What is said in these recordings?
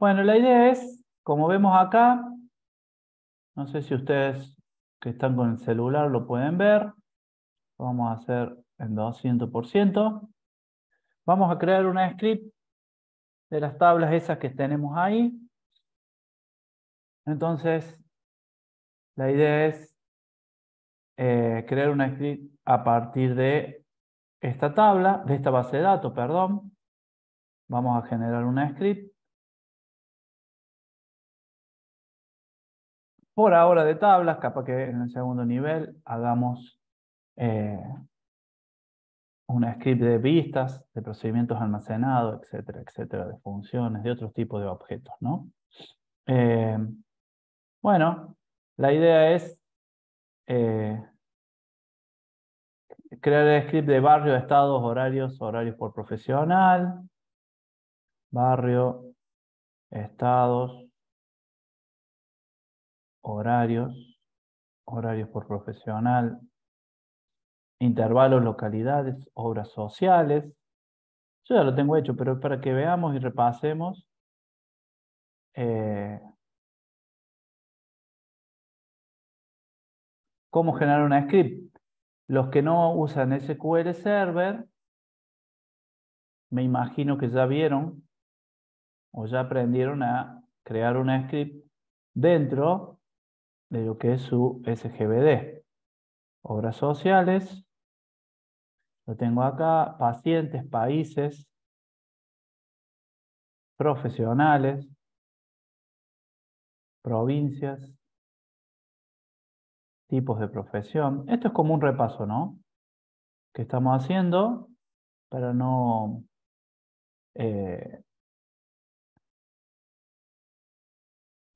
Bueno, la idea es, como vemos acá, no sé si ustedes que están con el celular lo pueden ver. Lo vamos a hacer en 200%. Vamos a crear una script de las tablas esas que tenemos ahí. Entonces, la idea es crear una script a partir de esta tabla, de esta base de datos, perdón. Vamos a generar una script. Por ahora de tablas, capaz que en el segundo nivel hagamos una script de vistas, de procedimientos almacenados, etcétera, etcétera, de funciones, de otros tipos de objetos, ¿no? Bueno, la idea es crear el script de barrio, estados, horarios, horarios por profesional, barrio, estados, horarios, horarios por profesional, intervalos, localidades, obras sociales. Yo ya lo tengo hecho, pero para que veamos y repasemos, cómo generar una script. Los que no usan SQL Server, me imagino que ya vieron o ya aprendieron a crear una script dentro de lo que es su SGBD. Obras sociales, lo tengo acá, pacientes, países, profesionales, provincias, tipos de profesión. Esto es como un repaso, ¿no? Que estamos haciendo para no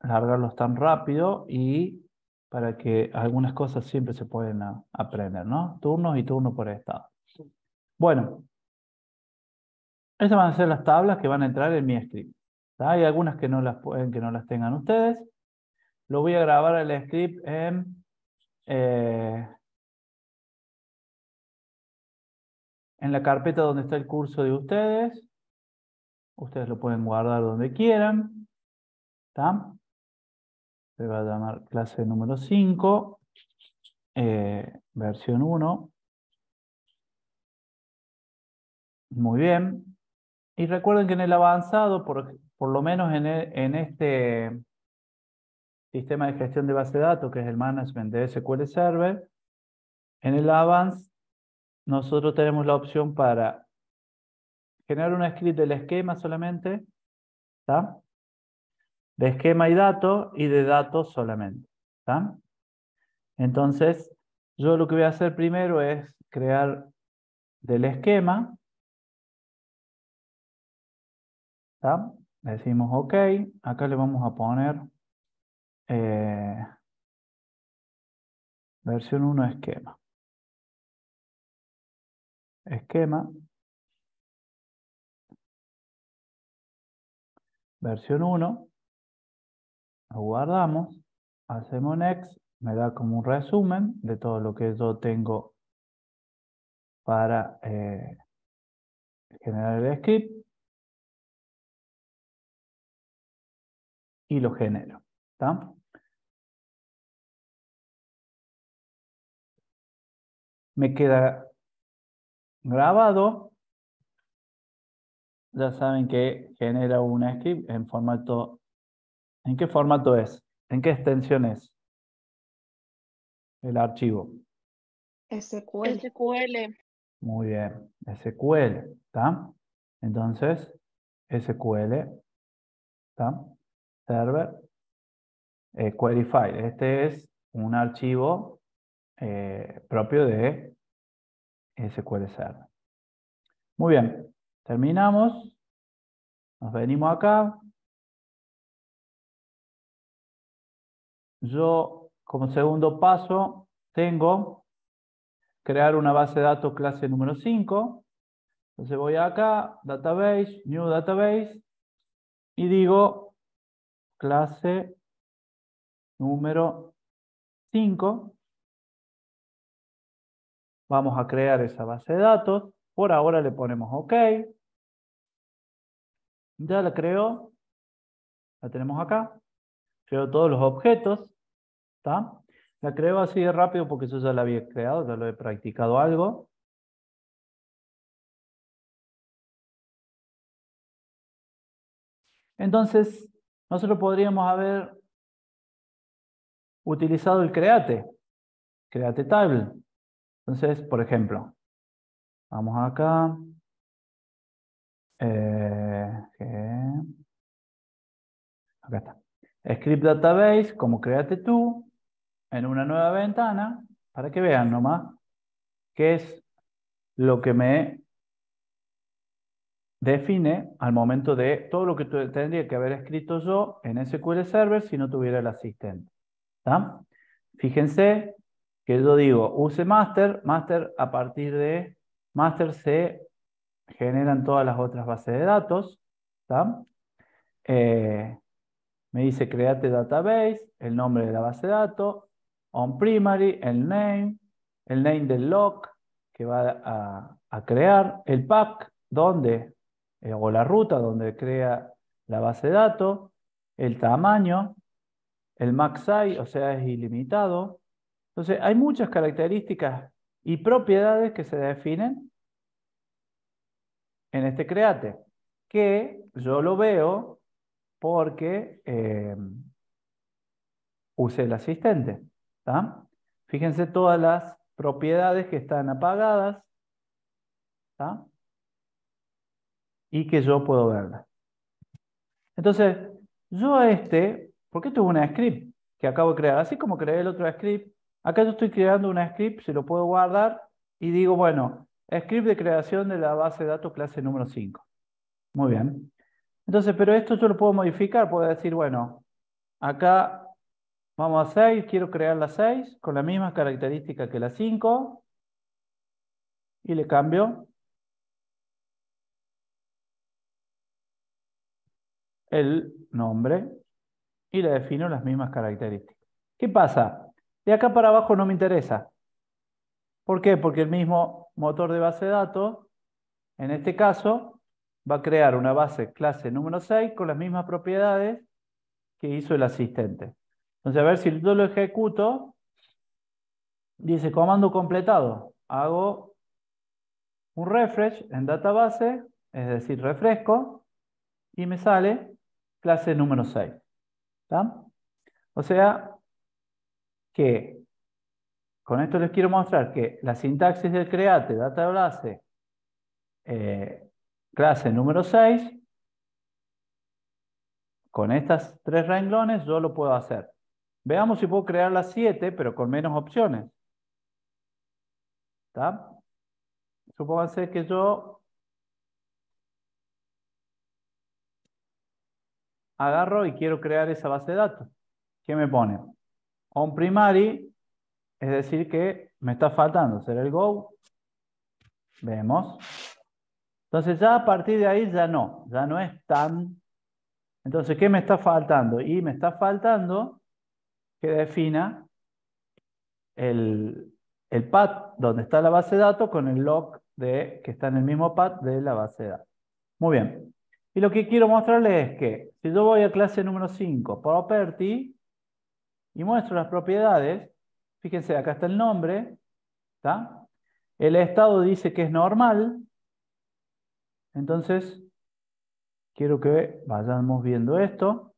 largarlos tan rápido y para que algunas cosas siempre se pueden aprender, ¿no? Turnos y turnos por estado. Bueno, estas van a ser las tablas que van a entrar en mi script. ¿Tá? Hay algunas que no las pueden, que no las tengan ustedes. Lo voy a grabar el script en la carpeta donde está el curso de ustedes. Ustedes lo pueden guardar donde quieran. ¿Tá? Se va a llamar clase número 5, versión 1. Muy bien. Y recuerden que en el avanzado, por lo menos en este sistema de gestión de base de datos, que es el management de SQL Server, en el Advanced nosotros tenemos la opción para generar una script del esquema solamente, ¿tá? De esquema y datos, y de datos solamente, ¿tá? Entonces, yo lo que voy a hacer primero es crear del esquema, ¿tá? Le decimos OK, acá le vamos a poner versión 1 esquema. Esquema, versión 1, lo guardamos, hacemos next, me da como un resumen de todo lo que yo tengo para generar el script y lo genero, ¿tá? Me queda grabado, ya saben que genera un script en formato, ¿en qué formato es? ¿En qué extensión es el archivo? SQL. SQL. Muy bien, SQL, ¿tá? Entonces, SQL, ¿tá? Server, query file. Este es un archivo propio de SQL Server. Muy bien, terminamos. Nos venimos acá. Yo, como segundo paso, tengo crear una base de datos clase número 5. Entonces voy acá, database, new database, y digo clase número 5. Vamos a crear esa base de datos. Por ahora le ponemos OK. Ya la creo. La tenemos acá. Creo todos los objetos. ¿Está? La creo así de rápido porque yo ya la había creado, ya lo he practicado algo. Entonces, nosotros podríamos haber utilizado el create table. Entonces, por ejemplo, vamos acá. Acá está. Script database como create tú en una nueva ventana para que vean nomás qué es lo que me define al momento de todo lo que tendría que haber escrito yo en SQL Server si no tuviera el asistente. ¿Está? Fíjense que yo digo use master, a partir de master se generan todas las otras bases de datos. ¿Está? Me dice create database, el nombre de la base de datos, on primary, el name del lock que va a crear, el pack donde, o la ruta donde crea la base de datos, el tamaño, el max size, o sea, es ilimitado. Entonces, hay muchas características y propiedades que se definen en este create, que yo lo veo porque use el asistente. ¿Tá? Fíjense todas las propiedades que están apagadas. ¿Tá? Y que yo puedo verlas. Entonces, yo porque esto es una script que acabo de crear, así como creé el otro script, acá yo estoy creando una script, se lo puedo guardar y digo, bueno, script de creación de la base de datos clase número 5. Muy bien. Entonces, pero esto yo lo puedo modificar, puedo decir, bueno, acá vamos a 6, quiero crear la 6 con la misma característica que la 5 y le cambio el nombre y le defino las mismas características. ¿Qué pasa? De acá para abajo no me interesa. ¿Por qué? Porque el mismo motor de base de datos, en este caso, va a crear una base clase número 6 con las mismas propiedades que hizo el asistente. Entonces, a ver si yo lo ejecuto, dice comando completado. Hago un refresh en database, es decir, refresco, y me sale clase número 6. ¿Está? O sea que con esto les quiero mostrar que la sintaxis del create database clase número 6, con estas 3 renglones yo lo puedo hacer. Veamos si puedo crear las 7, pero con menos opciones. ¿Está? Supónganse que yo agarro y quiero crear esa base de datos. ¿Qué me pone? On primary, es decir que me está faltando hacer el go. Vemos. Entonces ya a partir de ahí ya no es tan... Entonces, ¿qué me está faltando? Y me está faltando que defina el path donde está la base de datos con el log que está en el mismo path de la base de datos. Muy bien. Y lo que quiero mostrarles es que si yo voy a clase número 5, property, y muestro las propiedades, fíjense, acá está el nombre, ¿está? El estado dice que es normal, entonces quiero que vayamos viendo esto.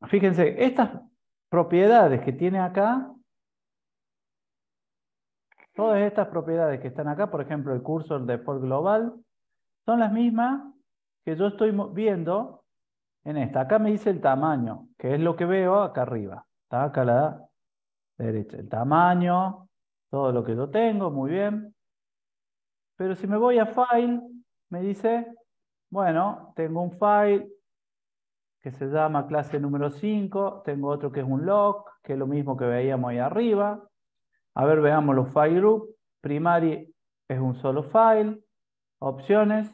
Fíjense, estas propiedades que tiene acá, todas estas propiedades que están acá, por ejemplo, el cursor default global, son las mismas que yo estoy viendo en esta. Acá me dice el tamaño, que es lo que veo acá arriba. Está acá a la derecha. El tamaño, todo lo que yo tengo, muy bien. Pero si me voy a File, me dice, bueno, tengo un file que se llama clase número 5, tengo otro que es un log, que es lo mismo que veíamos ahí arriba. A ver, veamos los file group. Primary es un solo file. Opciones.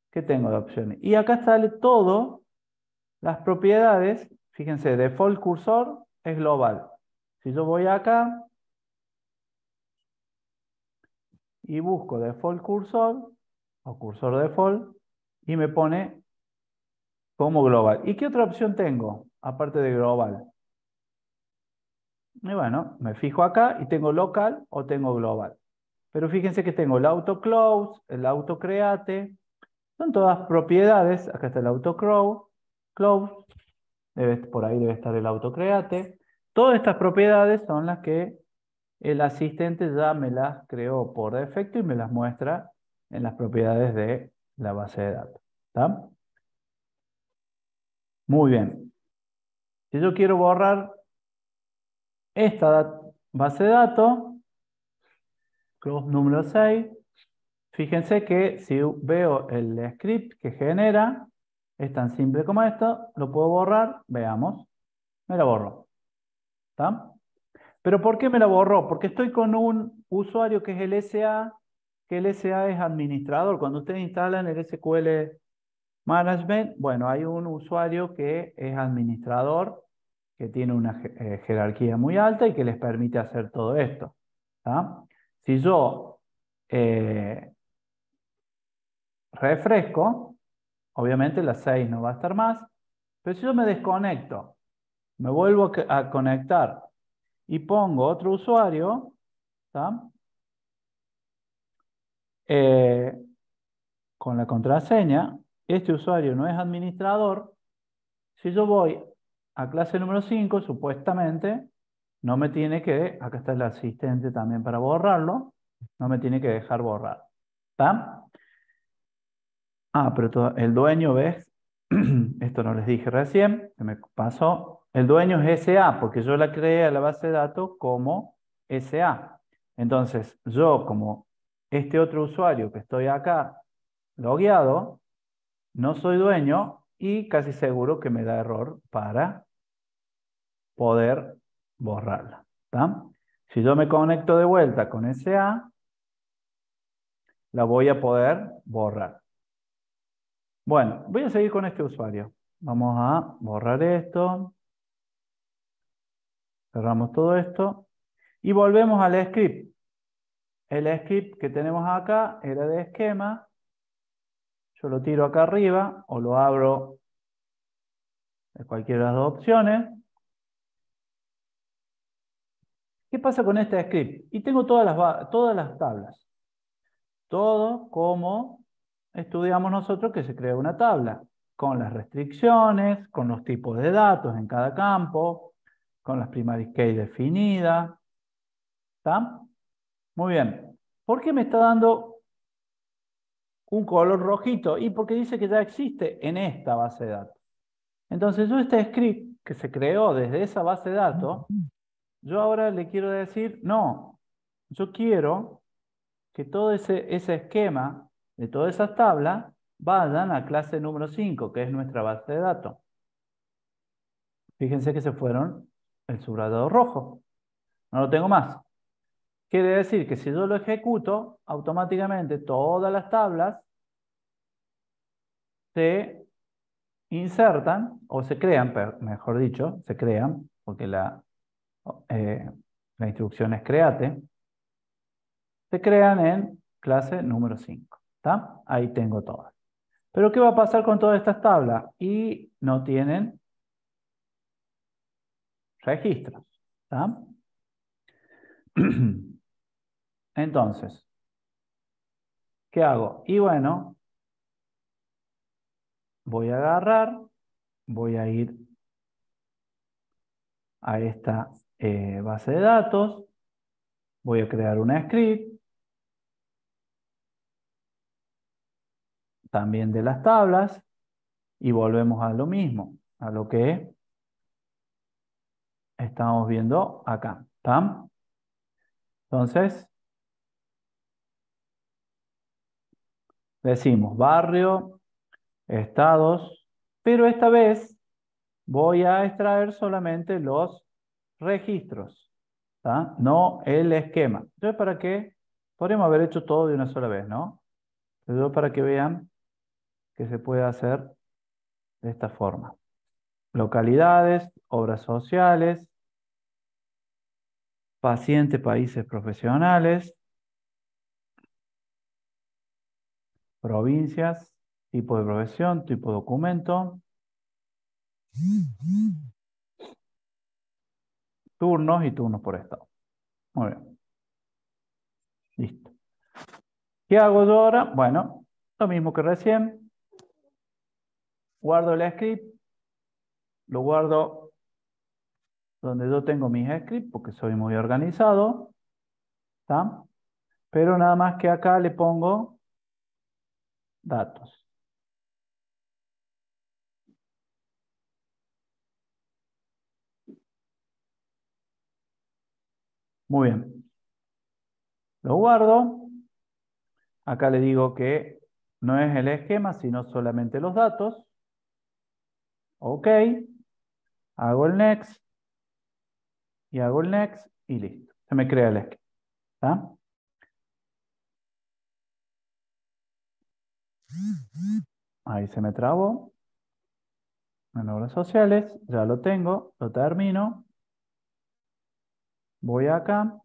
¿Qué tengo de opciones? Y acá sale todo, las propiedades. Fíjense, default cursor es global. Si yo voy acá, y busco default cursor o cursor default y me pone como global. ¿Y qué otra opción tengo aparte de global? Y bueno, me fijo acá y tengo local o tengo global. Pero fíjense que tengo el auto close, el auto create, son todas propiedades. Acá está el auto close, por ahí debe estar el auto create. Todas estas propiedades son las que el asistente ya me las creó por defecto y me las muestra en las propiedades de la base de datos. ¿Está? Muy bien. Si yo quiero borrar esta base de datos, close número 6, fíjense que si veo el script que genera, es tan simple como esto, lo puedo borrar, veamos, me la borro. ¿Está? ¿Pero por qué me la borró? Porque estoy con un usuario que es el SA, que el SA es administrador. Cuando ustedes instalan el SQL Management, bueno, hay un usuario que es administrador, que tiene una jerarquía muy alta y que les permite hacer todo esto. ¿Está? Si yo refresco, obviamente la 6 no va a estar más, pero si yo me desconecto, me vuelvo a conectar y pongo otro usuario, ¿está? Eh, con la contraseña, este usuario no es administrador. Si yo voy a clase número 5, supuestamente, no me tiene que, acá está el asistente también para borrarlo, no me tiene que dejar borrar. ¿Está? Ah, pero el dueño, ¿ves? Esto no les dije recién, se me pasó. El dueño es SA, porque yo la creé a la base de datos como SA. Entonces, yo como este otro usuario que estoy acá logueado, no soy dueño y casi seguro que me da error para poder borrarla. ¿Está? Si yo me conecto de vuelta con SA, la voy a poder borrar. Bueno, voy a seguir con este usuario. Vamos a borrar esto. Cerramos todo esto. Y volvemos al script. El script que tenemos acá era de esquema. Yo lo tiro acá arriba o lo abro de cualquiera de las dos opciones. ¿Qué pasa con este script? Y tengo todas las tablas. Todo como estudiamos nosotros que se crea una tabla, con las restricciones, con los tipos de datos en cada campo, con las primary key definidas. ¿Está? Muy bien. ¿Por qué me está dando un color rojito? Y porque dice que ya existe en esta base de datos. Entonces yo este script que se creó desde esa base de datos, yo ahora le quiero decir, no, yo quiero que todo ese esquema de todas esas tablas vayan a clase número 5, que es nuestra base de datos. Fíjense que se fueron el subrayado rojo. No lo tengo más. Quiere decir que si yo lo ejecuto, automáticamente todas las tablas se insertan, o se crean, mejor dicho, se crean, porque eh, la instrucción es create, se crean en clase número 5. ¿Está? Ahí tengo todas. Pero ¿qué va a pasar con todas estas tablas? Y no tienen registros. ¿Está? Entonces, ¿qué hago? Y bueno, voy a agarrar, voy a ir a esta base de datos, voy a crear una script, también de las tablas, y volvemos a lo mismo, a lo que estamos viendo acá. ¿Está? Entonces, decimos barrio, estados, pero esta vez voy a extraer solamente los registros, ¿tá? No el esquema. Entonces, ¿para qué? Podríamos haber hecho todo de una sola vez, ¿no? Pero para que vean que se puede hacer de esta forma. Localidades, obras sociales, pacientes, países profesionales, provincias, tipo de profesión, tipo de documento, turnos y turnos por estado. Muy bien. Listo. ¿Qué hago yo ahora? Bueno, lo mismo que recién. Guardo el script, lo guardo donde yo tengo mis scripts, porque soy muy organizado, ¿está? Pero nada más que acá le pongo datos. Muy bien. Lo guardo. Acá le digo que no es el esquema, sino solamente los datos. Ok. Hago el next. Y hago el next. Y listo. Se me crea el esquema. ¿Está? Ahí se me trabó. En obras sociales. Ya lo tengo. Lo termino. Voy acá.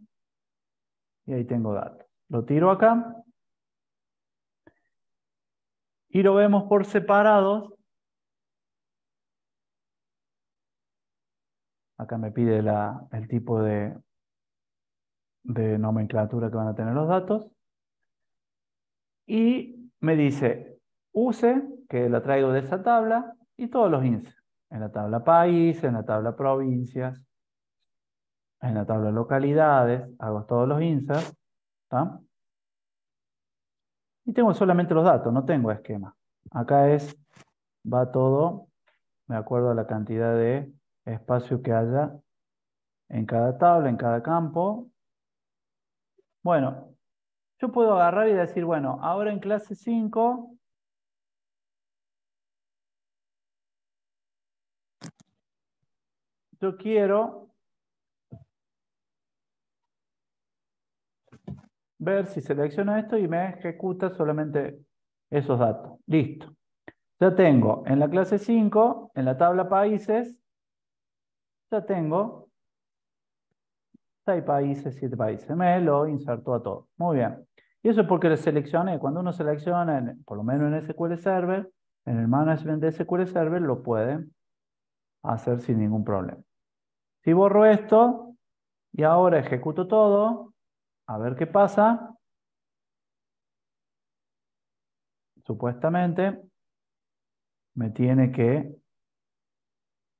Y ahí tengo datos. Lo tiro acá. Y lo vemos por separados. Acá me pide el tipo de nomenclatura que van a tener los datos. Y me dice, use, que la traigo de esa tabla, y todos los inserts. En la tabla país, en la tabla provincias, en la tabla localidades, hago todos los inserts. ¿Está? Y tengo solamente los datos, no tengo esquema. Acá va todo de acuerdo a la cantidad de espacio que haya en cada tabla, en cada campo. Bueno, yo puedo agarrar y decir, bueno, ahora en clase 5, yo quiero ver si selecciono esto y me ejecuta solamente esos datos. Listo. Ya tengo en la clase 5, en la tabla países, ya tengo 6 países, 7 países. Me lo insertó a todo. Muy bien. Y eso es porque le seleccioné. Cuando uno selecciona, por lo menos en SQL Server, en el management de SQL Server, lo puede hacer sin ningún problema. Si borro esto y ahora ejecuto todo, a ver qué pasa. Supuestamente me tiene que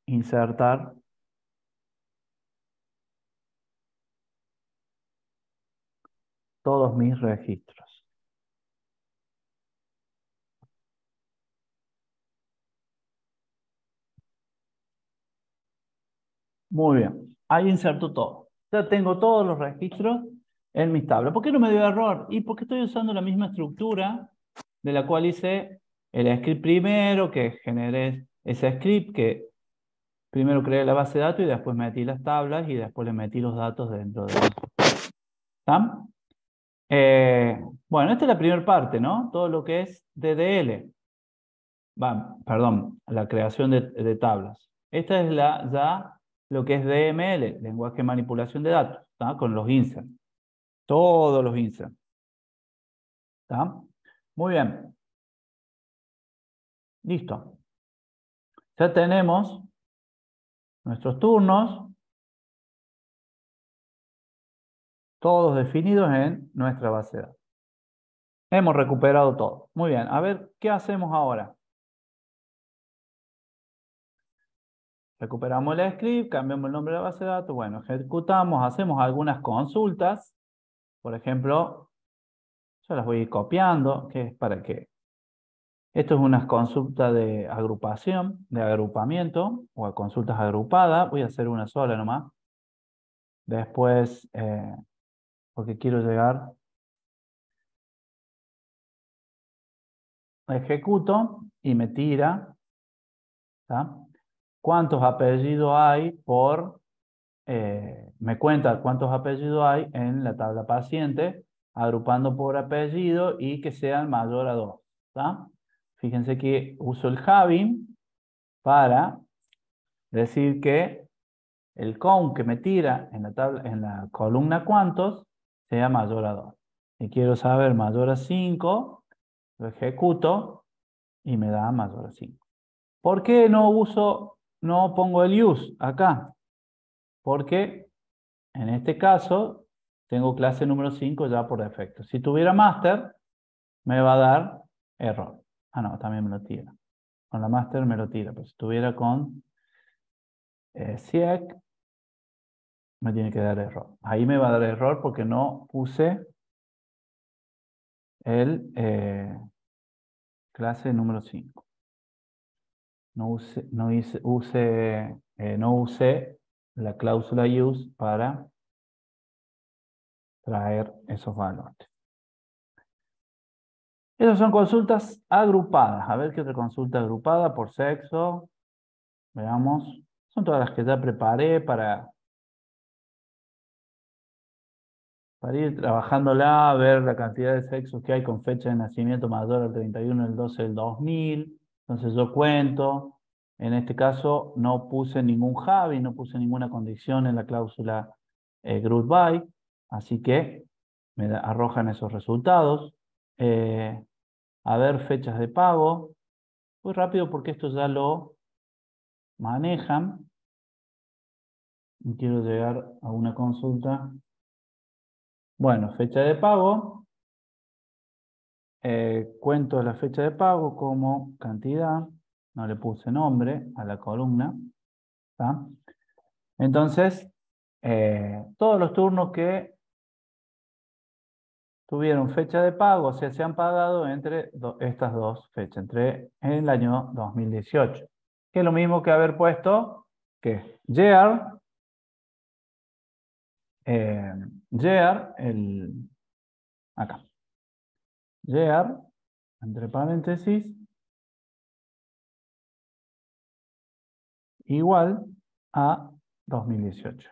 insertar todos mis registros. Muy bien. Ahí inserto todo. Ya tengo todos los registros en mis tablas. ¿Por qué no me dio error? Y porque estoy usando la misma estructura de la cual hice el script primero, que generé ese script, que primero creé la base de datos y después metí las tablas y después le metí los datos dentro de eso. ¿Está? Bueno, esta es la primera parte, ¿no? Todo lo que es DDL. Perdón, la creación de tablas. Esta es ya lo que es DML, lenguaje de manipulación de datos, ¿está? Con los inserts. Todos los inserts. ¿Está? Muy bien. Listo. Ya tenemos nuestros turnos, todos definidos en nuestra base de datos. Hemos recuperado todo. Muy bien. A ver, ¿qué hacemos ahora? Recuperamos el script, cambiamos el nombre de la base de datos. Bueno, ejecutamos, hacemos algunas consultas. Por ejemplo, yo las voy a ir copiando, que es para que... Esto es una consulta de agrupación, de agrupamiento, o consultas agrupadas. Voy a hacer una sola nomás. Después, porque quiero llegar, ejecuto y me tira, ¿tá? ¿Cuántos apellidos hay me cuenta cuántos apellidos hay en la tabla paciente, agrupando por apellido y que sean mayor a 2, ¿tá? Fíjense que uso el Javi para decir que el count que me tira en la tabla, en la columna cuántos sea mayor a 2. Y quiero saber mayor a 5, Lo ejecuto y me da mayor a 5. ¿Por qué no pongo el use acá? Porque en este caso tengo clase número 5 ya por defecto. Si tuviera master, me va a dar error. Ah, no, también me lo tira. Con la master me lo tira, pero si estuviera con SIEC, me tiene que dar error. Ahí me va a dar error porque no puse el clase número 5. No usé la cláusula use para traer esos valores. Esas son consultas agrupadas. A ver qué otra consulta agrupada por sexo. Veamos. Son todas las que ya preparé para ir trabajándola, ver la cantidad de sexos que hay con fecha de nacimiento mayor al 31 del 12 del 2000. Entonces yo cuento. En este caso no puse ningún Javi, no puse ninguna condición en la cláusula group by. Así que me arrojan esos resultados. A ver, fechas de pago. Muy rápido porque esto ya lo manejan. Y quiero llegar a una consulta. Bueno, fecha de pago. Cuento la fecha de pago como cantidad. No le puse nombre a la columna. ¿Tá? Entonces, todos los turnos que tuvieron fecha de pago, o sea, se han pagado entre estas dos fechas, entre el año 2018. Que es lo mismo que haber puesto que year, acá, year, entre paréntesis, igual a 2018.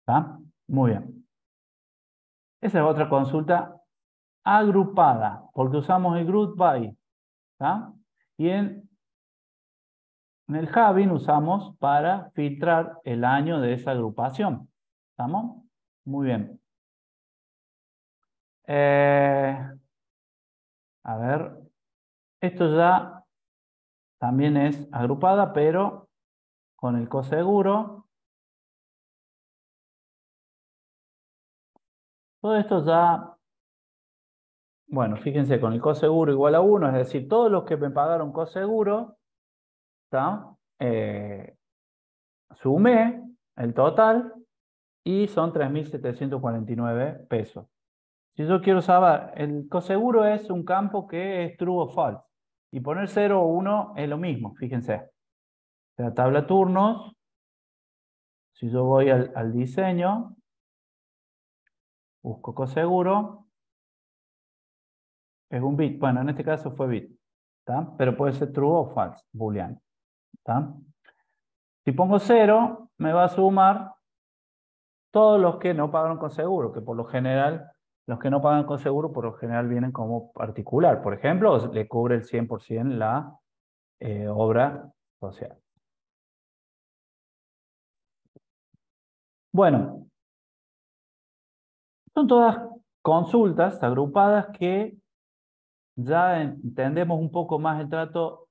¿Está? Muy bien. Esa es otra consulta agrupada, porque usamos el group by. ¿Está? Y en el Javin usamos para filtrar el año de esa agrupación. ¿Estamos? Muy bien. A ver, esto ya también es agrupada, pero con el coseguro. Todo esto ya, bueno, fíjense, con el coseguro igual a 1, es decir, todos los que me pagaron coseguro, ¿está? Sumé el total y son 3.749 pesos. Si yo quiero saber, el coseguro es un campo que es true o false. Y poner 0 o 1 es lo mismo, fíjense. La tabla turnos, si yo voy al diseño, busco coseguro, es un bit. Bueno, en este caso fue bit. ¿Tá? Pero puede ser true o false, booleano. ¿Tá? Si pongo 0, me va a sumar todos los que no pagaron con seguro, que por lo general, los que no pagan con seguro, por lo general vienen como particular. Por ejemplo, le cubre el 100% la obra social. Bueno, son todas consultas agrupadas que ya entendemos un poco más el trato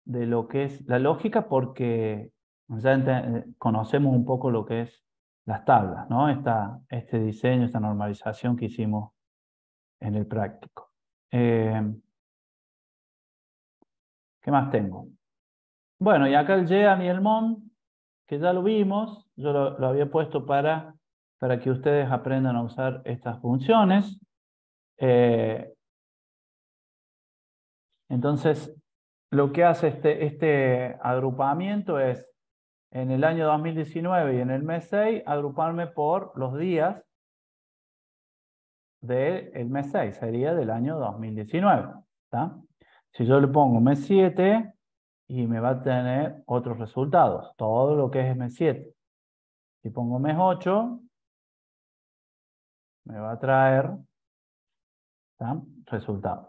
de lo que es la lógica porque ya conocemos un poco lo que es las tablas, ¿no? Este diseño, esta normalización que hicimos en el práctico. ¿Qué más tengo? Bueno, y acá el year y el mon, que ya lo vimos, yo lo había puesto para que ustedes aprendan a usar estas funciones. Entonces, lo que hace este agrupamiento es, en el año 2019 y en el mes 6, agruparme por los días del mes 6, sería del año 2019. ¿Está? Si yo le pongo mes 7, y me va a tener otros resultados, todo lo que es mes 7. Si pongo mes 8, me va a traer, ¿está? Resultados.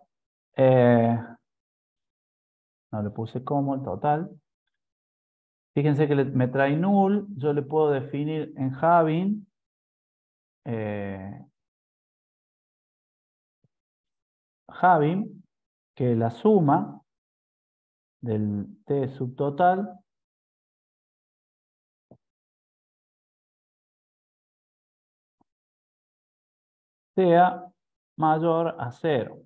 No le puse como el total. Fíjense que me trae null. Yo le puedo definir en having que la suma del t subtotal sea mayor a 0.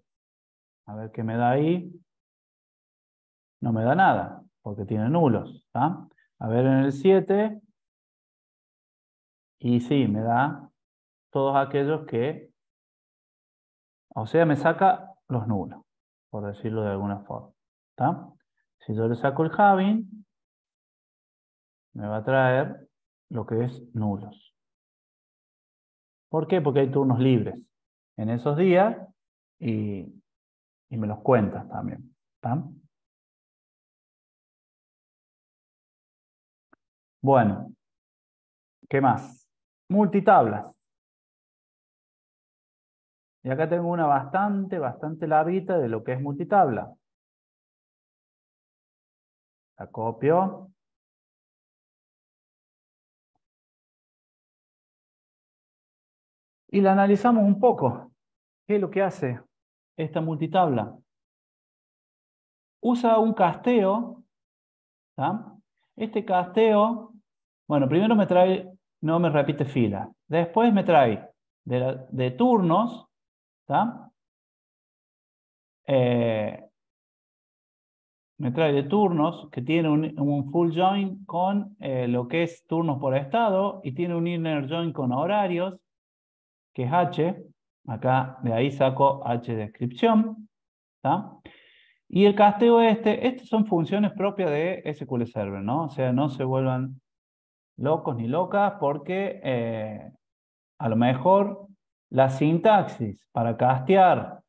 A ver qué me da ahí. No me da nada, porque tiene nulos. ¿Tá? A ver en el 7. Y sí, me da todos aquellos que... O sea, me saca los nulos, por decirlo de alguna forma. ¿Tá? Si yo le saco el having, me va a traer lo que es nulos. ¿Por qué? Porque hay turnos libres en esos días y me los cuentas también. ¿Tá? Bueno, ¿qué más? Multitablas. Y acá tengo una bastante larguita de lo que es multitabla. La copio. Y la analizamos un poco. ¿Qué es lo que hace esta multitabla? Usa un casteo. ¿Tá? Este casteo, bueno, primero me trae, no me repite fila. Después me trae de turnos. ¿Tá? Me trae de turnos que tiene un full join con lo que es turnos por estado y tiene un inner join con horarios, que es H. Acá de ahí saco H descripción. ¿Tá? Y el casteo estas son funciones propias de SQL Server, ¿no? O sea, no se vuelvan locos ni locas porque a lo mejor la sintaxis para castear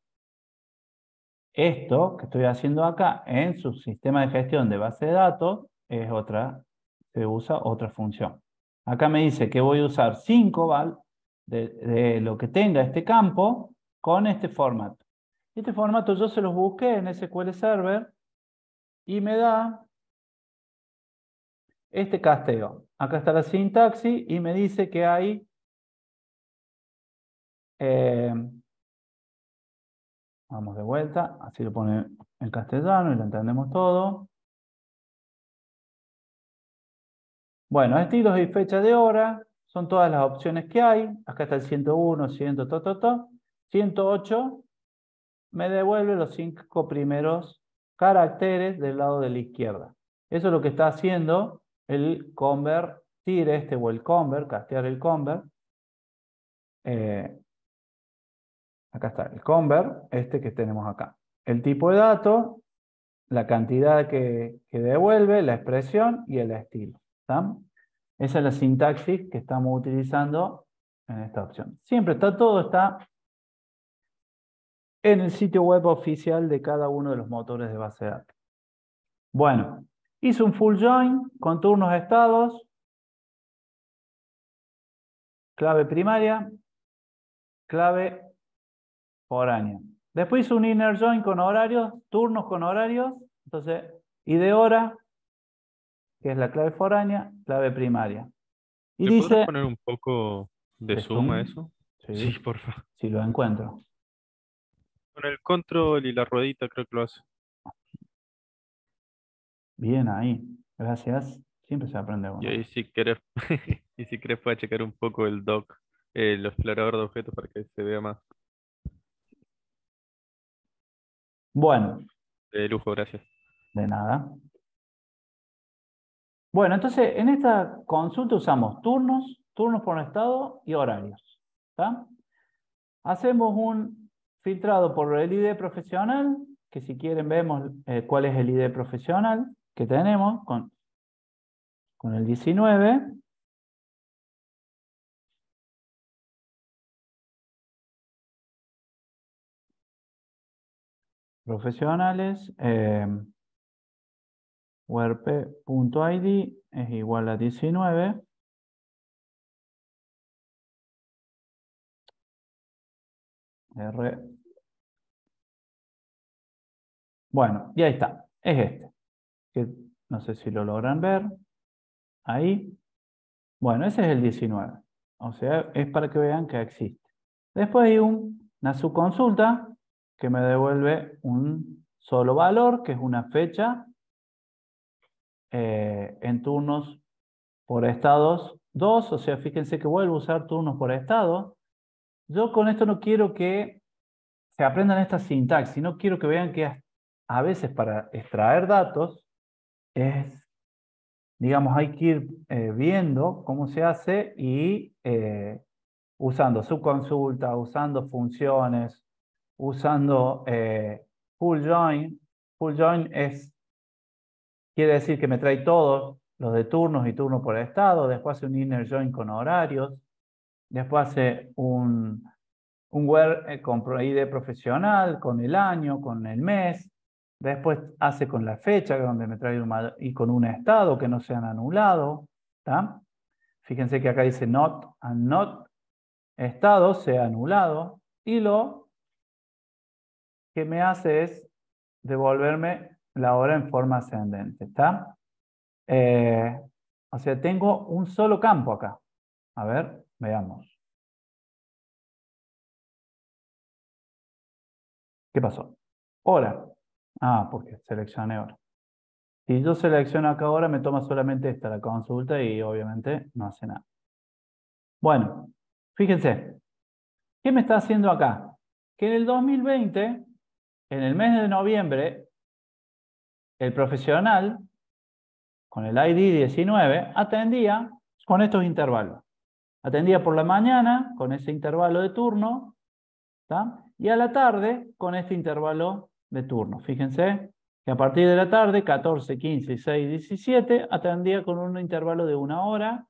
esto que estoy haciendo acá en su sistema de gestión de base de datos es otra, se usa otra función. Acá me dice que voy a usar 5 val de lo que tenga este campo con este formato. Este formato yo se los busqué en SQL Server y me da este casteo. Acá está la sintaxis y me dice que hay vamos de vuelta, así lo pone en castellano y lo entendemos todo. Bueno, estilos y fecha de hora son todas las opciones que hay. Acá está el 101, 100, 108 me devuelve los 5 primeros caracteres del lado de la izquierda. Eso es lo que está haciendo el convertir o el convert, castear el convert. Acá está el convert, que tenemos acá. El tipo de dato, la cantidad que devuelve, la expresión y el estilo. ¿Tá? Esa es la sintaxis que estamos utilizando en esta opción. Siempre todo está en el sitio web oficial de cada uno de los motores de base de datos. Bueno, hice un full join con turnos estados, clave primaria, clave foránea. Después hice un inner join con horarios, turnos con horarios, entonces, y de hora, que es la clave foránea, clave primaria. Y ¿Le podrás dice, poner un poco de de zoom a zoom, eso? Sí, sí, porfa. si lo encuentro. Con el control y la ruedita creo que lo hace. Bien ahí, gracias. Siempre se aprende Y uno. ahí si querés, y si querés puedes checar un poco el doc, el explorador de objetos para que se vea más Bueno, de lujo, gracias. de nada. Bueno, entonces en esta consulta usamos turnos por estado y horarios. ¿Tá? Hacemos un filtrado por el ID profesional, que si quieren vemos cuál es el ID profesional que tenemos con el 19. Profesionales, wrp.id es igual a 19. Bueno, y ahí está. Es este. Que no sé si lo logran ver. Ahí. Bueno, ese es el 19. O sea, es para que vean que existe. Después hay una subconsulta que me devuelve un solo valor, que es una fecha en turnos por estados 2. O sea, fíjense que vuelvo a usar turnos por estado. Yo con esto no quiero que se aprendan esta sintaxis, no quiero que vean que a veces para extraer datos es, digamos, hay que ir viendo cómo se hace y usando subconsulta, usando funciones, usando full join. Full join quiere decir que me trae todos los de turnos y turno por estado, después hace un inner join con horarios, después hace un where con ID profesional, con el año, con el mes, después hace con la fecha, donde me trae y con un estado que no sean anulado. ¿Tá? Fíjense que acá dice not and not estado sea anulado, y lo que me hace es devolverme la hora en forma ascendente. ¿Está? O sea, tengo un solo campo acá. A ver, veamos. ¿Qué pasó? Hora. Ah, porque seleccioné hora. Si yo selecciono acá ahora, me toma solamente esta, la consulta, y obviamente no hace nada. Bueno, fíjense. ¿Qué me está haciendo acá? Que en el 2020, en el mes de noviembre, el profesional, con el ID 19, atendía con estos intervalos. Atendía por la mañana, con ese intervalo de turno, ¿tá? Y a la tarde, con este intervalo de turno. Fíjense que a partir de la tarde, 14, 15, 16, 17, atendía con un intervalo de 1 hora,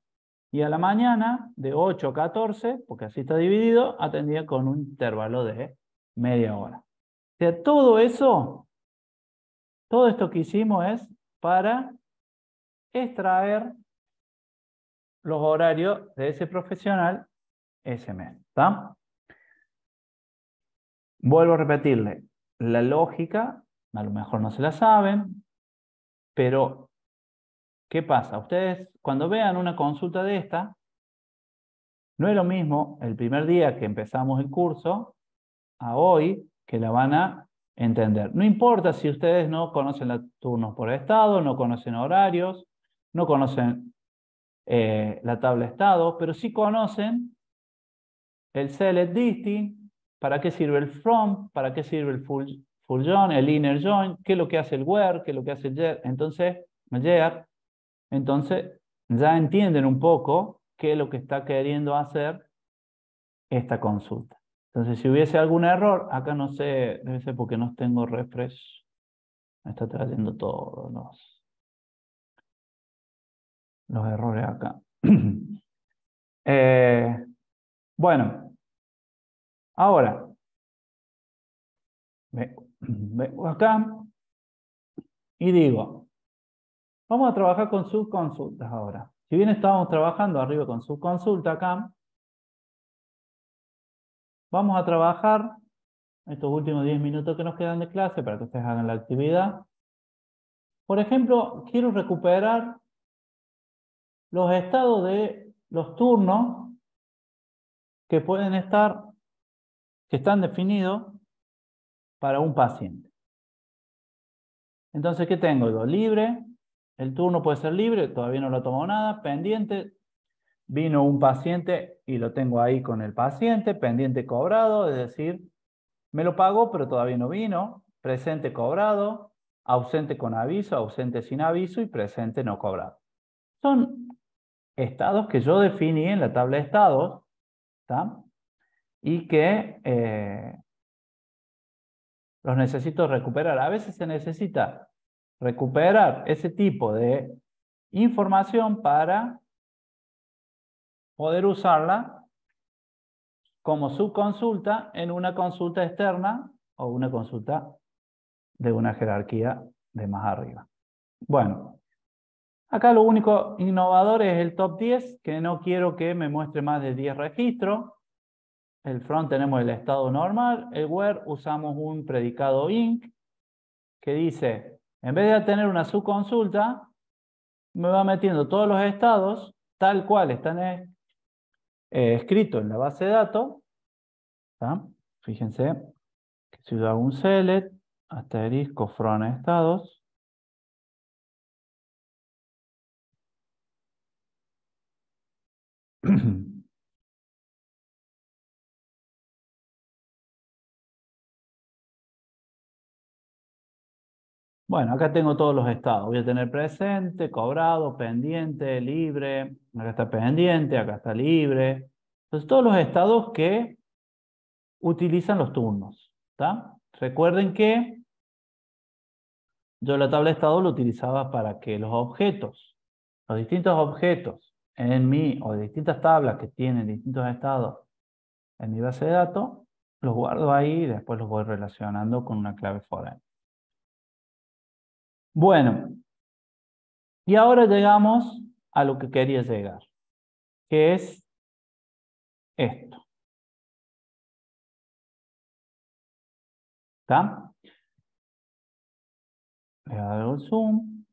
y a la mañana, de 8 a 14, porque así está dividido, atendía con un intervalo de media hora. O sea, todo esto que hicimos es para extraer los horarios de ese profesional ese mes. ¿Está? Vuelvo a repetirle, la lógica, a lo mejor no se la saben, pero ¿qué pasa? Ustedes cuando vean una consulta de esta, no es lo mismo el primer día que empezamos el curso a hoy que la van a entender. No importa si ustedes no conocen los turnos por estado, no conocen horarios, no conocen la tabla estado, pero sí conocen el select distinct, para qué sirve el from, para qué sirve el full join, el inner join, qué es lo que hace el where, qué es lo que hace el yer. Entonces ya entienden un poco qué es lo que está queriendo hacer esta consulta. Entonces, si hubiese algún error, acá no sé, debe ser porque no tengo refresh. Me está trayendo todos los errores acá. Bueno, ahora, vengo acá y digo, vamos a trabajar con subconsultas ahora. Si bien estábamos trabajando arriba con subconsulta acá, vamos a trabajar estos últimos 10 minutos que nos quedan de clase para que ustedes hagan la actividad. Por ejemplo, quiero recuperar los estados de los turnos que están definidos para un paciente. Entonces, ¿qué tengo yo? Libre, el turno puede ser libre, todavía no lo he tomado nada. Pendiente, vino un paciente y lo tengo ahí con el paciente. Pendiente cobrado, es decir, me lo pagó pero todavía no vino. Presente cobrado, ausente con aviso, ausente sin aviso y presente no cobrado. Son estados que yo definí en la tabla de estados, ¿tá? Y que los necesito recuperar. A veces se necesita recuperar ese tipo de información para poder usarla como subconsulta en una consulta externa o una consulta de una jerarquía de más arriba. Bueno, acá lo único innovador es el top 10, que no quiero que me muestre más de 10 registros. El front tenemos el estado normal. El where usamos un predicado inc que dice, en vez de tener una subconsulta, me va metiendo todos los estados tal cual están escritos en la base de datos. ¿Tá? Fíjense que si yo hago un select, asterisco from estados, bueno, acá tengo todos los estados. Voy a tener presente, cobrado, pendiente, libre. Acá está pendiente, acá está libre. Entonces, todos los estados que utilizan los turnos. ¿Tá? Recuerden que yo la tabla de estado lo utilizaba para que los objetos, los distintos objetos en mi, o de distintas tablas que tienen distintos estados en mi base de datos, los guardo ahí y después los voy relacionando con una clave foreign. Bueno, y ahora llegamos a lo que quería llegar, que es esto. ¿Está? Le hago el zoom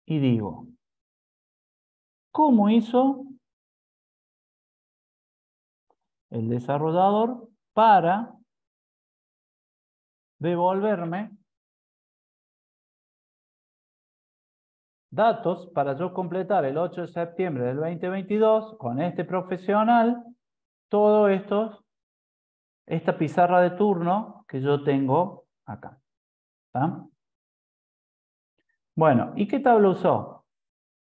y digo, ¿cómo hizo el desarrollador para devolverme datos para yo completar el 8 de septiembre del 2022 con este profesional, todo esto, esta pizarra de turno que yo tengo acá? ¿Está? Bueno, ¿y qué tabla usó?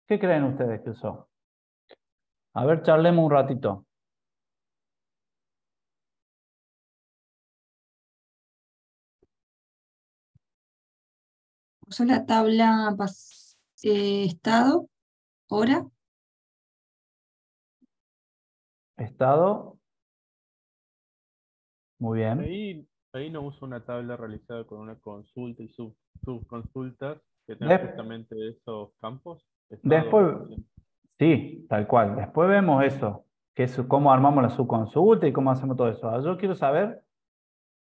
¿Qué creen ustedes que usó? A ver, charlemos un ratito. Usó la tabla estado, hora. Estado. Muy bien. Ahí no uso una tabla realizada con una consulta y subconsultas que tengan justamente esos campos. Después, sí, tal cual. Después vemos eso, que es cómo armamos la subconsulta y cómo hacemos todo eso. Ahora yo quiero saber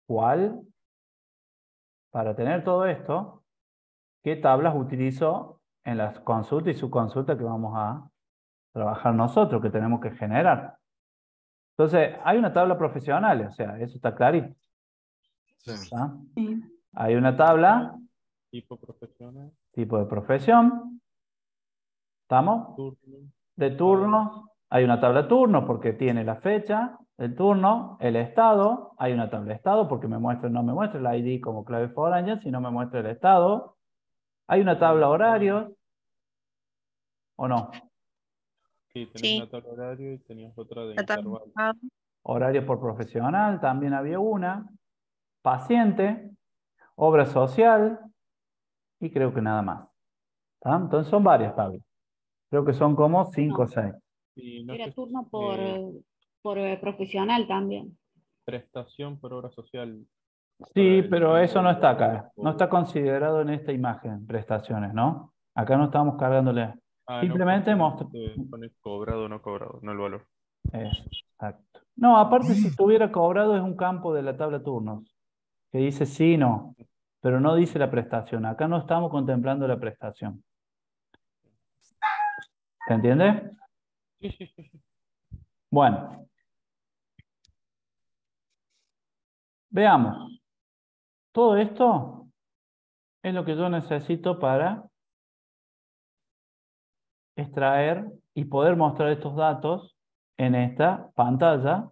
cuál, para tener todo esto, qué tablas utilizo en las consultas y subconsultas que vamos a trabajar nosotros, que tenemos que generar. Entonces, hay una tabla profesional, o sea, eso está clarito. ¿Está? Sí. Hay una tabla, tipo profesional, tipo de profesión. ¿Estamos? turno. De turnos, hay una tabla de turnos porque tiene la fecha del turno, el estado, hay una tabla de estado porque me muestra o no me muestra el ID como clave foreign, si no me muestra el estado. Hay una tabla horarios, ¿o no? Sí, tenés Sí. una tabla horario y tenías otra de La tabla intervalo. estado. Horario por profesional, también había una. Paciente, obra social y creo que nada más. ¿Está? Entonces son varias tablas. Creo que son como 5 o 6. Y no Era sé, turno por profesional también. prestación por obra social. Sí, para el pero eso no está tiempo acá. No está considerado en esta imagen, prestaciones, ¿no? Acá no estamos cargándole. no, Simplemente porque pone cobrado o no cobrado, no el valor. Exacto. No, aparte si estuviera cobrado es un campo de la tabla turnos, que dice sí, no, pero no dice la prestación. Acá no estamos contemplando la prestación. ¿Se entiende? Sí, sí, sí, sí. Bueno. Veamos. Todo esto es lo que yo necesito para extraer y poder mostrar estos datos en esta pantalla,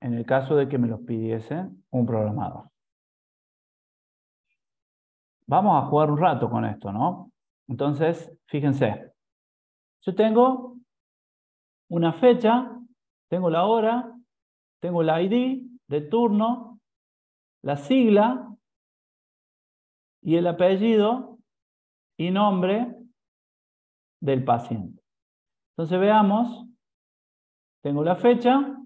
en el caso de que me los pidiese un programador. Vamos a jugar un rato con esto, ¿no? Entonces, fíjense. Yo tengo una fecha, tengo la hora, tengo el ID de turno, la sigla y el apellido y nombre del paciente. Entonces veamos, tengo la fecha,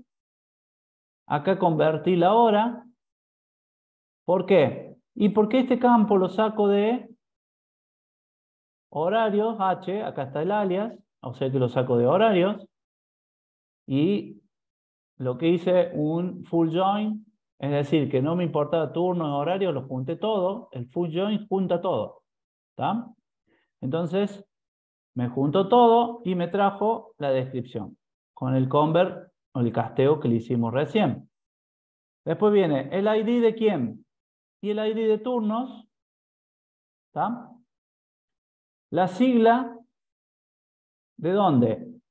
acá convertí la hora. ¿Por qué? Y porque este campo lo saco de horarios, H, acá está el alias, o sea que lo saco de horarios, y lo que hice un full join, es decir, que no me importaba turno o horario, lo junté todo, el full join junta todo. ¿Está? Entonces, me junto todo y me trajo la descripción con el convert o el casteo que le hicimos recién. Después viene el ID de quién y el ID de turnos. ¿Está? La sigla, ¿de dónde?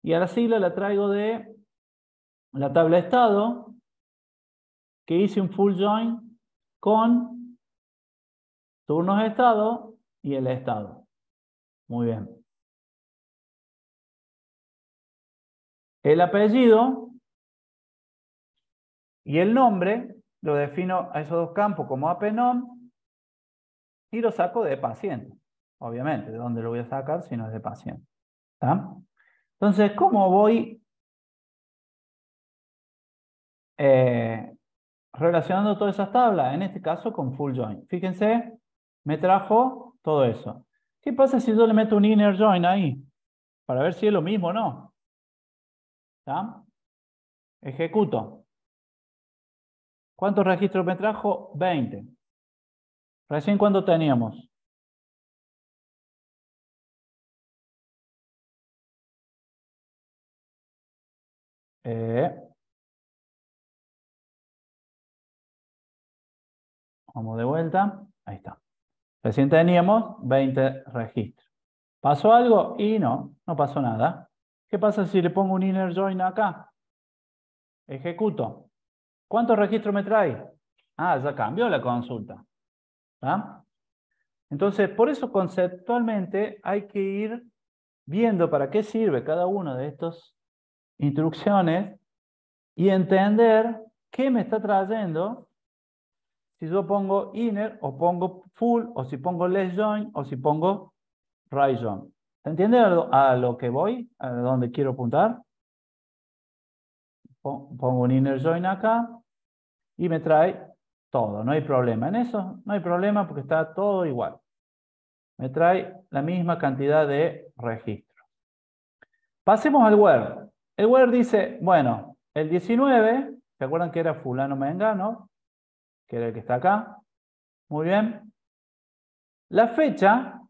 Y a la sigla la traigo de la tabla de estado, que hice un full join con turnos de estado y el estado. Muy bien. El apellido y el nombre lo defino a esos dos campos como APNOM y lo saco de paciente. Obviamente, ¿de dónde lo voy a sacar si no es de paciente? ¿Está? Entonces, ¿cómo voy relacionando todas esas tablas? En este caso con full join. Fíjense, me trajo todo eso. ¿Qué pasa si yo le meto un inner join ahí? Para ver si es lo mismo o no. ¿Está? Ejecuto. ¿Cuántos registros me trajo? 20. ¿Recién cuánto teníamos? Vamos de vuelta. Ahí está. Recién teníamos 20 registros. ¿Pasó algo? Y no pasó nada. ¿Qué pasa si le pongo un inner join acá? Ejecuto. ¿Cuántos registros me trae? Ah, ya cambió la consulta. ¿Ah? Entonces, por eso conceptualmente hay que ir viendo para qué sirve cada una de estas instrucciones y entender qué me está trayendo si yo pongo inner o pongo full o si pongo less join o si pongo right join. ¿Se entiende a lo que voy? ¿A dónde quiero apuntar? Pongo un inner join acá y me trae todo. No hay problema. En eso no hay problema porque está todo igual. Me trae la misma cantidad de registros. Pasemos al where. El where dice, bueno, el 19, ¿se acuerdan que era fulano mengano? Que era el que está acá. Muy bien. La fecha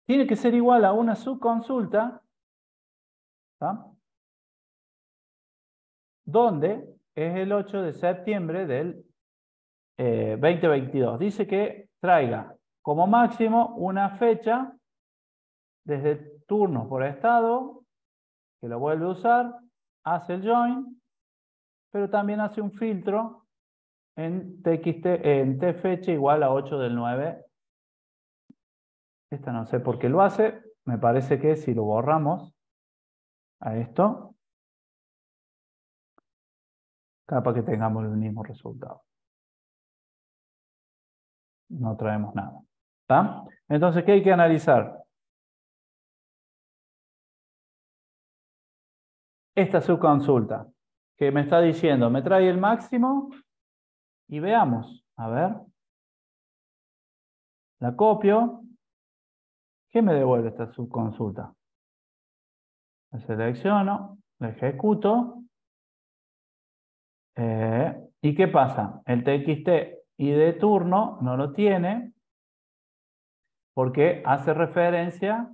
tiene que ser igual a una subconsulta, ¿tá? Donde es el 8 de septiembre del 2022. Dice que traiga como máximo una fecha desde turnos por estado, que lo vuelve a usar, hace el join, pero también hace un filtro en tfecha igual a 8 del 9. Esta no sé por qué lo hace. Me parece que si lo borramos a esto, capaz que tengamos el mismo resultado. No traemos nada. ¿Está? Entonces, ¿qué hay que analizar? Esta subconsulta que me está diciendo, me trae el máximo y veamos. A ver. La copio. ¿Qué me devuelve esta subconsulta? La selecciono, la ejecuto. ¿Y qué pasa? El txt y de turno no lo tiene porque hace referencia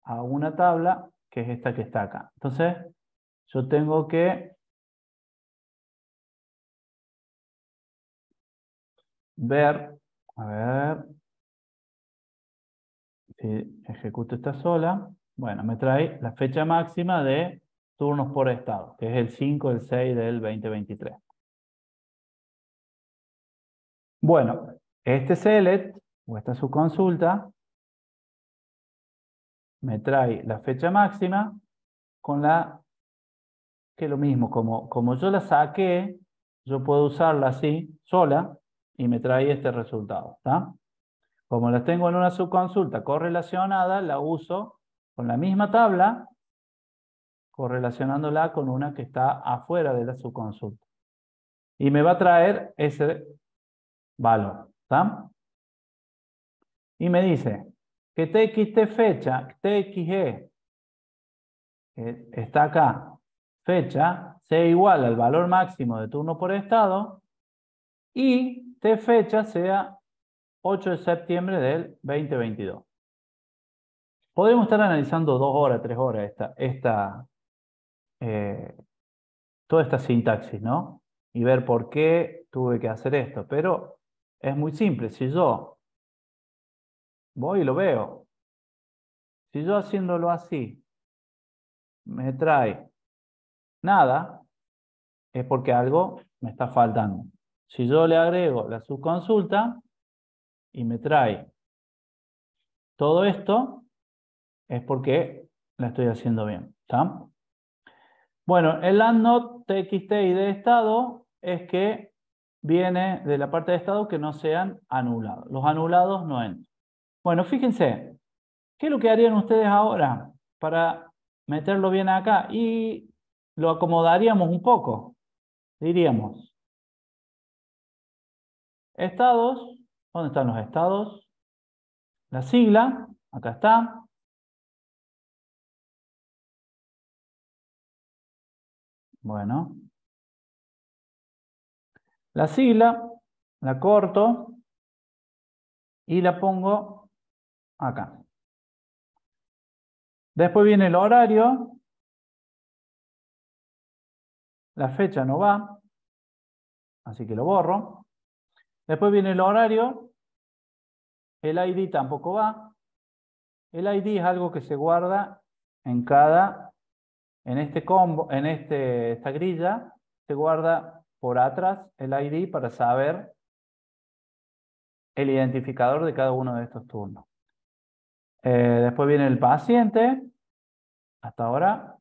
a una tabla que es esta que está acá. Entonces, yo tengo que ver, a ver, si ejecuto esta sola. Bueno, me trae la fecha máxima de turnos por estado, que es el 5 del 6 del 2023. Bueno, este select o esta subconsulta me trae la fecha máxima con la que es lo mismo, como yo la saqué, yo puedo usarla así, sola, y me trae este resultado. ¿Está? Como las tengo en una subconsulta correlacionada, la uso con la misma tabla, correlacionándola con una que está afuera de la subconsulta. Y me va a traer ese valor. ¿Está? Y me dice que txt fecha, txe, que está acá, fecha, sea igual al valor máximo de turno por estado, y tfecha sea 8 de septiembre del 2022. Podemos estar analizando 2 horas, 3 horas toda esta sintaxis, ¿no? Y ver por qué tuve que hacer esto. Pero es muy simple. Si yo voy y lo veo, si yo haciéndolo así me trae nada, es porque algo me está faltando. Si yo le agrego la subconsulta y me trae todo esto, es porque la estoy haciendo bien. ¿Está? Bueno, el landNot txt y de estado es que viene de la parte de estado que no sean anulados. Los anulados no entran. Bueno, fíjense, ¿qué es lo que harían ustedes ahora para meterlo bien acá? Y lo acomodaríamos un poco. Diríamos, estados, ¿dónde están los estados? La sigla, acá está. Bueno, la sigla la corto y la pongo acá. Después viene el horario. La fecha no va, así que lo borro. Después viene el horario. El ID tampoco va. El ID es algo que se guarda en este combo, esta grilla, se guarda por atrás el ID para saber el identificador de cada uno de estos turnos. Después viene el paciente. Hasta ahora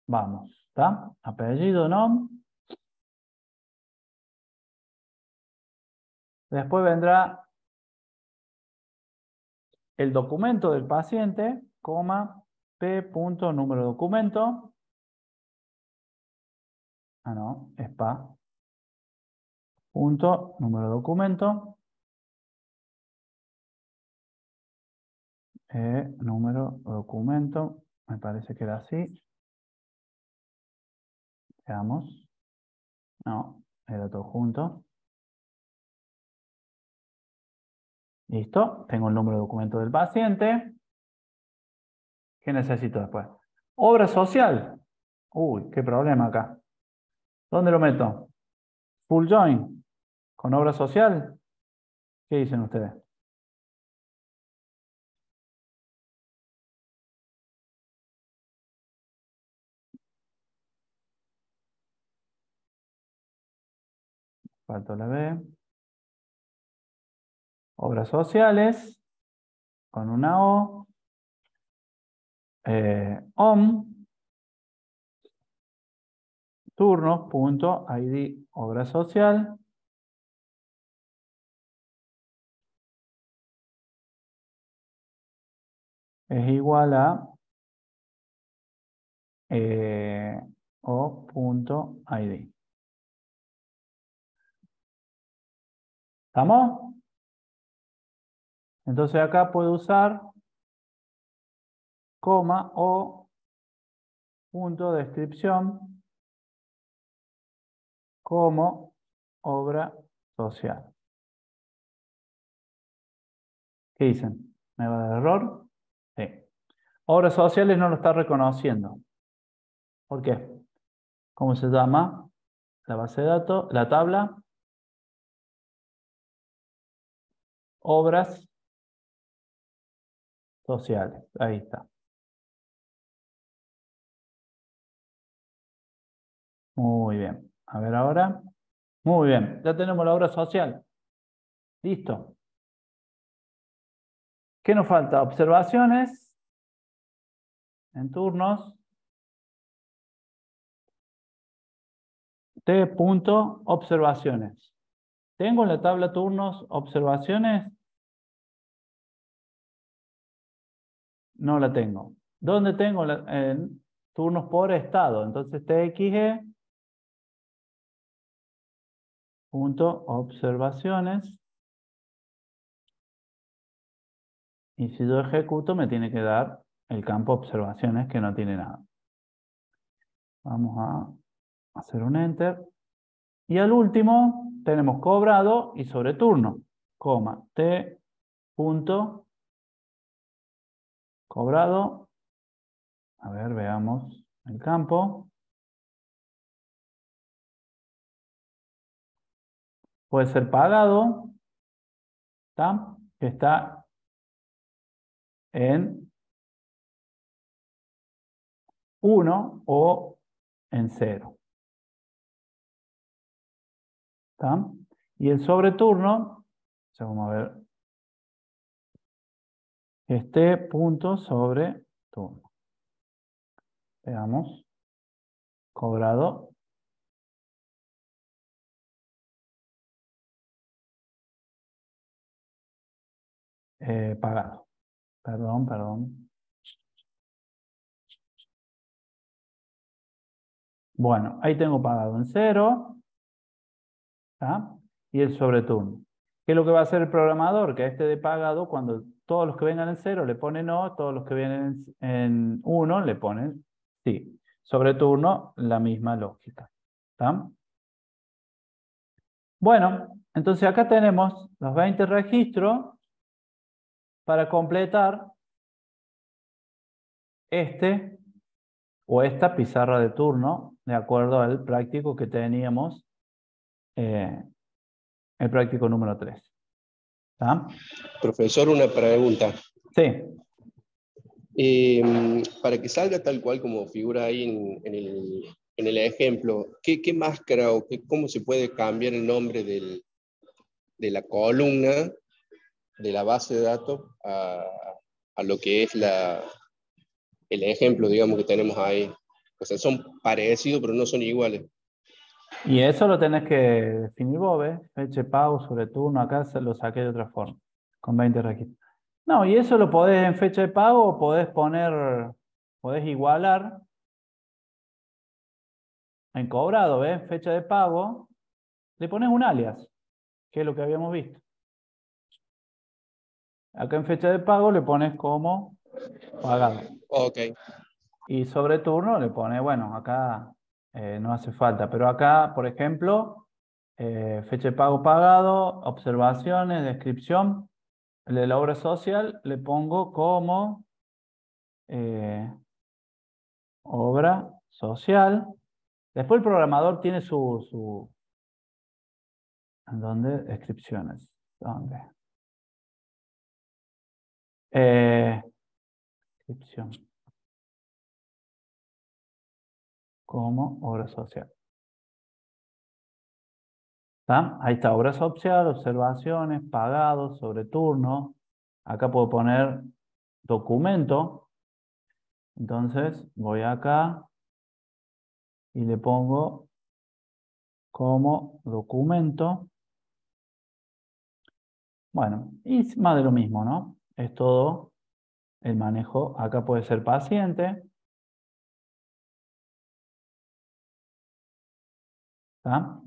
vamos, ¿está? Apellido, ¿no? Después vendrá el documento del paciente, coma, p punto número de documento. Ah, no, es PA. Punto número de documento. Número de documento. Me parece que era así. Veamos. No, era todo junto. Listo. Tengo el número de documento del paciente. ¿Qué necesito después? Obra social. Uy, qué problema acá. ¿Dónde lo meto? Full join. ¿Con obra social? ¿Qué dicen ustedes? Falta la B. Obras sociales. Con una O. OM. Turnos.id obra social. Es igual a o.id. ¿Estamos? Entonces acá puedo usar coma o punto descripción como obra social. ¿Qué dicen? ¿Me va a dar error? Sí. Obras sociales no lo está reconociendo. ¿Por qué? ¿Cómo se llama? La base de datos, la tabla. Obras sociales. Ahí está. Muy bien. A ver ahora. Muy bien. Ya tenemos la obra social. Listo. ¿Qué nos falta? Observaciones en turnos. T.observaciones. ¿Tengo en la tabla turnos observaciones? No la tengo. ¿Dónde tengo? En turnos por estado. Entonces TXE punto observaciones. Y si yo ejecuto me tiene que dar el campo observaciones que no tiene nada. Vamos a hacer un enter. Y al último tenemos cobrado y sobre turno. coma, T punto cobrado. A ver, veamos el campo. Puede ser pagado, ¿tá? Que está en 1 o en 0. ¿Tá? Y el sobreturno, vamos a ver, este punto sobre turno. Veamos, cobrado. Pagado. Perdón. Bueno, ahí tengo pagado en 0. ¿Tá? Y el sobreturno. ¿Qué es lo que va a hacer el programador? Que a este de pagado, cuando todos los que vengan en 0 le ponen no, todos los que vienen en 1 le ponen sí. Sobreturno, la misma lógica. ¿Tá? Bueno, entonces acá tenemos los 20 registros para completar este o esta pizarra de turno, de acuerdo al práctico que teníamos, el práctico número 3. ¿Tá? Profesor, una pregunta. Sí. Para que salga tal cual como figura ahí en el ejemplo, ¿qué máscara o cómo se puede cambiar el nombre de la columna de la base de datos a lo que es el ejemplo, digamos, que tenemos ahí? O sea, son parecidos, pero no son iguales. Y eso lo tenés que definir vos, ¿ves? Fecha de pago sobre turno, acá lo saqué de otra forma, con 20 registros. No, y eso lo podés en fecha de pago, podés igualar en cobrado, ¿ves? Fecha de pago, le pones un alias, que es lo que habíamos visto. Acá en fecha de pago le pones como pagado. Ok. Y sobre turno le pones, bueno, acá no hace falta, pero acá, por ejemplo, fecha de pago pagado, observaciones, descripción. El de la obra social le pongo como obra social. Después el programador tiene ¿en dónde? Descripciones. ¿Dónde? Descripción. Como obra social. ¿Está? Ahí está, obra social, observaciones, pagados, sobre turno. Acá puedo poner documento. Entonces voy acá y le pongo como documento. Bueno, y es más de lo mismo, ¿no? Es todo el manejo. Acá puede ser paciente. ¿Está?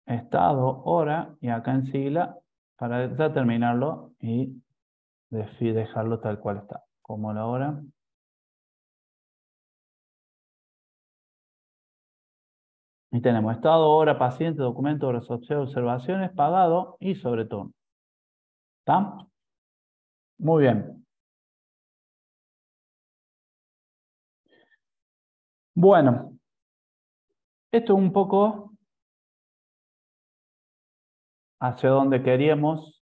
Estado, hora, y acá en sigla, para ya terminarlo y dejarlo tal cual está. Como la hora. Y tenemos estado, hora, paciente, documento, hora social, observaciones, pagado y sobre turno. ¿Está? Muy bien. Bueno, esto es un poco hacia donde queríamos